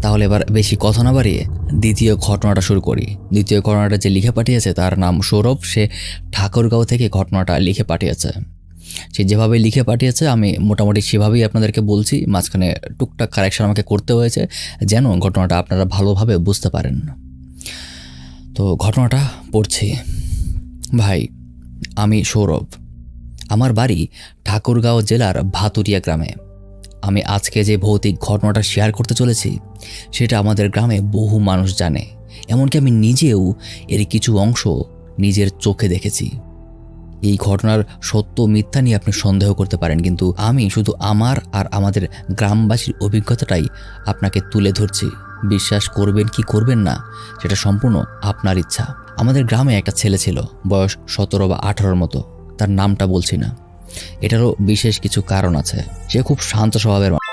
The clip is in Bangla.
তাহলে এবার বেশি কথা না বাড়িয়ে দ্বিতীয় ঘটনাটা শুরু করি। দ্বিতীয় ঘটনাটা যে লিখে পাঠিয়েছে তার নাম সৌরভ। সে ঠাকুরগাঁও থেকে ঘটনাটা লিখে পাঠিয়েছে। সে যেভাবে লিখে পাঠিয়েছে আমি মোটামুটি সেভাবেই আপনাদেরকে বলছি। মাঝখানে টুকটাক কারেকশন আমাকে করতে হয়েছে যেন ঘটনাটা আপনারা ভালোভাবে বুঝতে পারেন। তো ঘটনাটা পড়ছি। ভাই, আমি সৌরভ। আমার বাড়ি ঠাকুরগাঁও জেলার ভাতুরিয়া গ্রামে। আমি আজকে যে ভৌতিক ঘটনাটা শেয়ার করতে চলেছি সেটা আমাদের গ্রামে বহু মানুষ জানে। এমনকি আমি নিজেও এর কিছু অংশ নিজের চোখে দেখেছি। এই ঘটনার সত্য মিথ্যা নিয়ে আপনি সন্দেহ করতে পারেন, কিন্তু আমি শুধু আমার আর আমাদের গ্রামবাসীর অভিজ্ঞতাটাই আপনাকে তুলে ধরছি। বিশ্বাস করবেন কি করবেন না সেটা সম্পূর্ণ আপনার ইচ্ছা। আমাদের গ্রামে একটা ছেলে ছিল, বয়স 17 বা 18 মতো। তার নামটা বলছি না, এটারও বিশেষ কিছু কারণ আছে। সে খুব শান্ত স্বভাবের মানুষ।